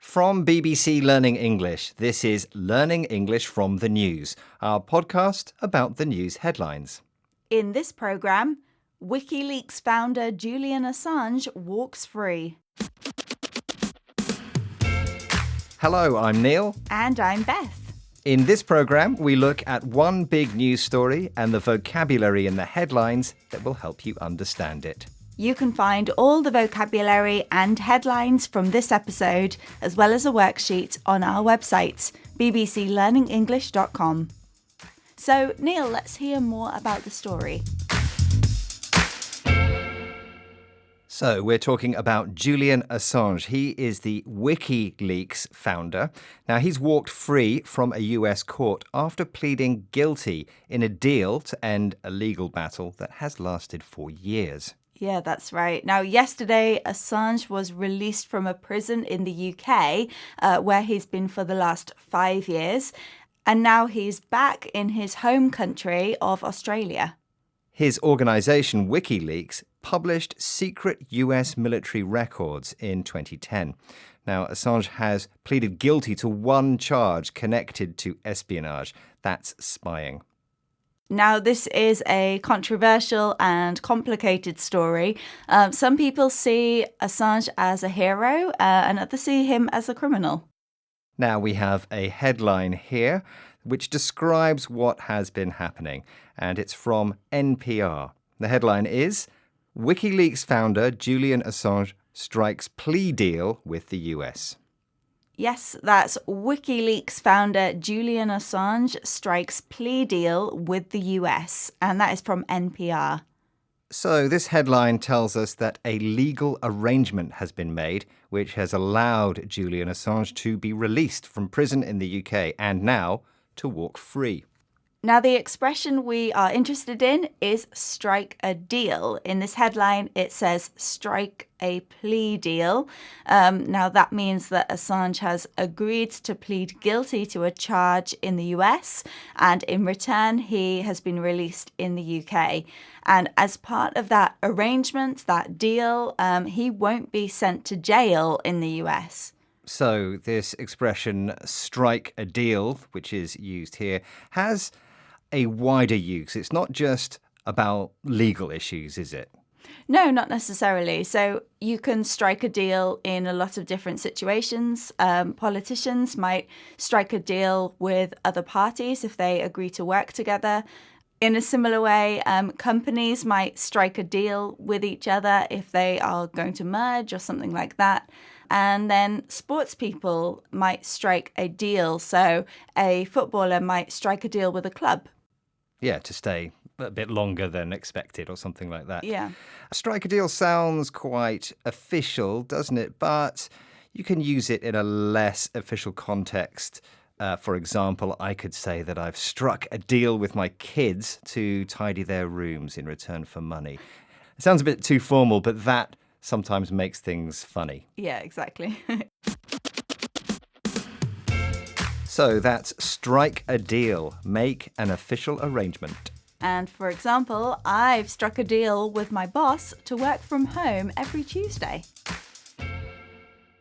From BBC Learning English, this is Learning English from the News, our podcast about the news headlines. In this programme, WikiLeaks founder Julian Assange walks free. Hello, I'm Neil. And I'm Beth. In this programme, we look at one big news story and the vocabulary in the headlines that will help you understand it. You can find all the vocabulary and headlines from this episode, as well as a worksheet, on our website, bbclearningenglish.com. So, Neil, let's hear more about the story. So, we're talking about Julian Assange. He is the WikiLeaks founder. Now, he's walked free from a US court after pleading guilty in a deal to end a legal battle that has lasted for years. Yeah, that's right. Now, yesterday, Assange was released from a prison in the UK, where he's been for the last 5 years. And now he's back in his home country of Australia. His organisation, WikiLeaks, published secret US military records in 2010. Now, Assange has pleaded guilty to one charge connected to espionage. That's spying. Now, this is a controversial and complicated story. Some people see Assange as a hero and others see him as a criminal. Now we have a headline here which describes what has been happening, and it's from NPR. The headline is, WikiLeaks founder Julian Assange strikes plea deal with the US. Yes, that's WikiLeaks founder Julian Assange strikes plea deal with the US, and that is from NPR. So this headline tells us that a legal arrangement has been made which has allowed Julian Assange to be released from prison in the UK and now to walk free. Now, the expression we are interested in is strike a deal. In this headline, it says strike a plea deal. Now, that means that Assange has agreed to plead guilty to a charge in the US, and in return, he has been released in the UK. And as part of that arrangement, that deal, he won't be sent to jail in the US. So this expression, strike a deal, which is used here, has a wider use. It's not just about legal issues, is it? No, not necessarily. So you can strike a deal in a lot of different situations. Politicians might strike a deal with other parties if they agree to work together. In a similar way, companies might strike a deal with each other if they are going to merge or something like that. And then sports people might strike a deal. So a footballer might strike a deal with a club. Yeah, to stay a bit longer than expected or something like that. Yeah. Strike a deal sounds quite official, doesn't it? But you can use it in a less official context. For example, I could say that I've struck a deal with my kids to tidy their rooms in return for money. It sounds a bit too formal, but that sometimes makes things funny. Yeah, exactly. So that's strike a deal, make an official arrangement. And for example, I've struck a deal with my boss to work from home every Tuesday.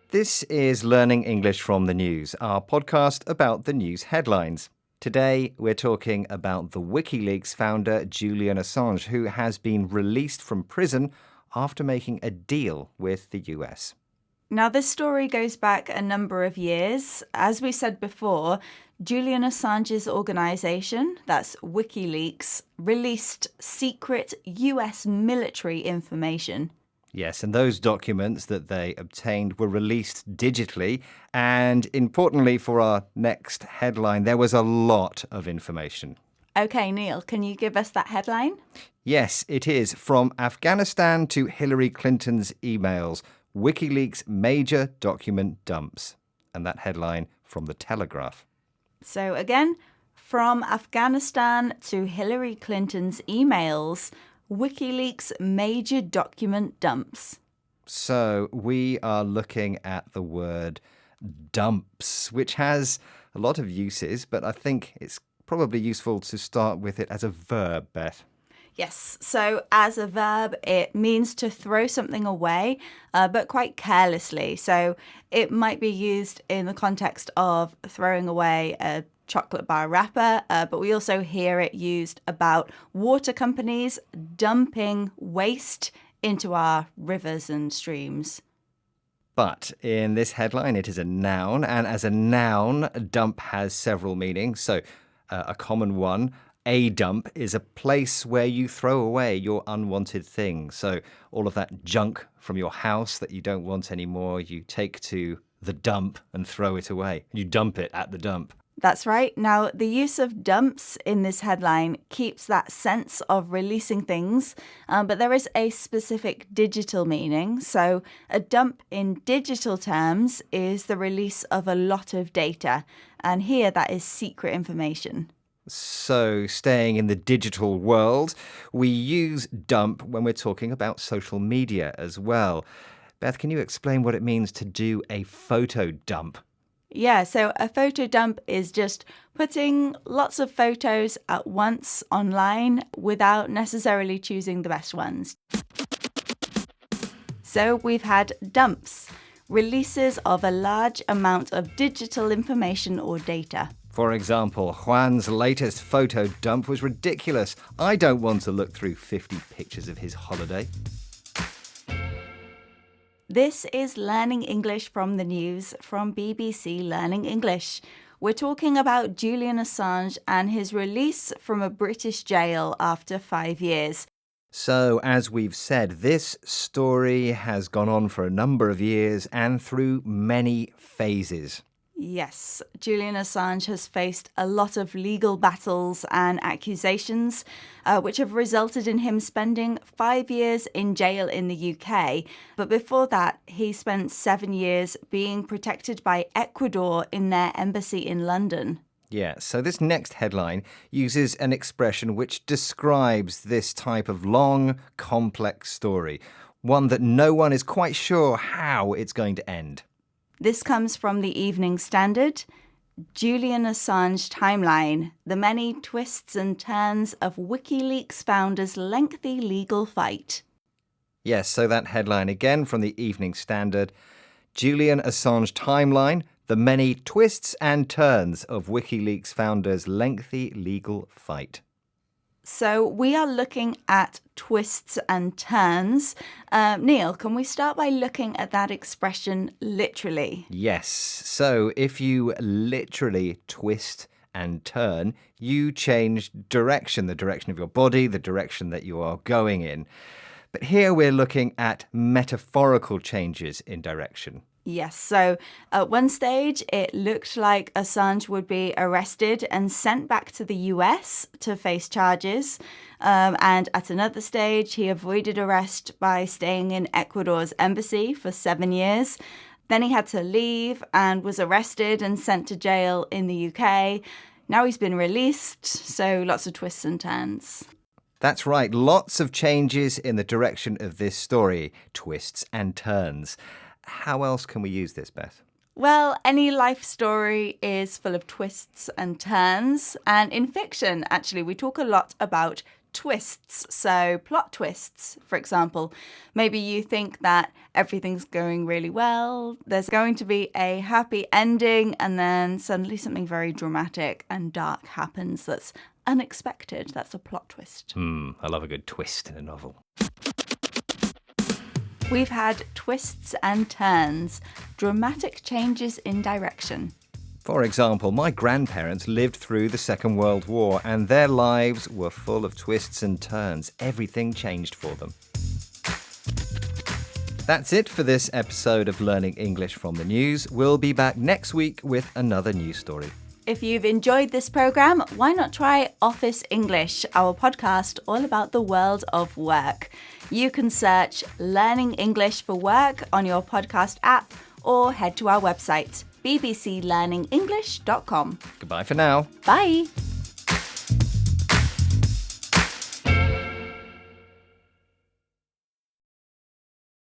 This is Learning English from the News, our podcast about the news headlines. Today, we're talking about the WikiLeaks founder Julian Assange, who has been released from prison after making a deal with the US. Now, this story goes back a number of years. As we said before, Julian Assange's organisation, that's WikiLeaks, released secret US military information. Yes, and those documents that they obtained were released digitally. And importantly for our next headline, there was a lot of information. OK, Neil, can you give us that headline? Yes, it is. From Afghanistan to Hillary Clinton's emails, WikiLeaks major document dumps. And that headline from The Telegraph. So again, from Afghanistan to Hillary Clinton's emails, WikiLeaks major document dumps. So we are looking at the word dumps, which has a lot of uses, but I think it's probably useful to start with it as a verb, Beth. Yes, so as a verb, it means to throw something away, but quite carelessly. So it might be used in the context of throwing away a chocolate bar wrapper, but we also hear it used about water companies dumping waste into our rivers and streams. But in this headline, it is a noun, and as a noun, dump has several meanings. So a common one, a dump, is a place where you throw away your unwanted things. So all of that junk from your house that you don't want anymore, you take to the dump and throw it away. You dump it at the dump. That's right. Now, the use of dumps in this headline keeps that sense of releasing things, but there is a specific digital meaning. So a dump in digital terms is the release of a lot of data, and here that is secret information. So, staying in the digital world, we use dump when we're talking about social media as well. Beth, can you explain what it means to do a photo dump? Yeah, so a photo dump is just putting lots of photos at once online without necessarily choosing the best ones. So we've had dumps, releases of a large amount of digital information or data. For example, Juan's latest photo dump was ridiculous. I don't want to look through 50 pictures of his holiday. This is Learning English from the News from BBC Learning English. We're talking about Julian Assange and his release from a British jail after 5 years. So, as we've said, this story has gone on for a number of years and through many phases. Yes, Julian Assange has faced a lot of legal battles and accusations, which have resulted in him spending 5 years in jail in the UK. But before that, he spent 7 years being protected by Ecuador in their embassy in London. Yeah, so this next headline uses an expression which describes this type of long, complex story, one that no one is quite sure how it's going to end. This comes from the Evening Standard. Julian Assange timeline, the many twists and turns of WikiLeaks founders' lengthy legal fight. Yes, so that headline again from the Evening Standard. Julian Assange timeline, the many twists and turns of WikiLeaks founders' lengthy legal fight. So we are looking at twists and turns. Neil, can we start by looking at that expression literally? Yes, so if you literally twist and turn, you change direction, the direction of your body, the direction that you are going in. But here we're looking at metaphorical changes in direction. Yes, so at one stage it looked like Assange would be arrested and sent back to the US to face charges. And at another stage, he avoided arrest by staying in Ecuador's embassy for 7 years. Then he had to leave and was arrested and sent to jail in the UK. Now he's been released, so lots of twists and turns. That's right, lots of changes in the direction of this story, twists and turns. How else can we use this, Beth? Well, any life story is full of twists and turns. And in fiction, actually, we talk a lot about twists. So plot twists, for example. Maybe you think that everything's going really well. There's going to be a happy ending, and then suddenly something very dramatic and dark happens that's unexpected. That's a plot twist. I love a good twist in a novel. We've had twists and turns, dramatic changes in direction. For example, my grandparents lived through the Second World War and their lives were full of twists and turns. Everything changed for them. That's it for this episode of Learning English from the News. We'll be back next week with another news story. If you've enjoyed this program, why not try Office English, our podcast all about the world of work? You can search Learning English for Work on your podcast app or head to our website, bbclearningenglish.com. Goodbye for now. Bye.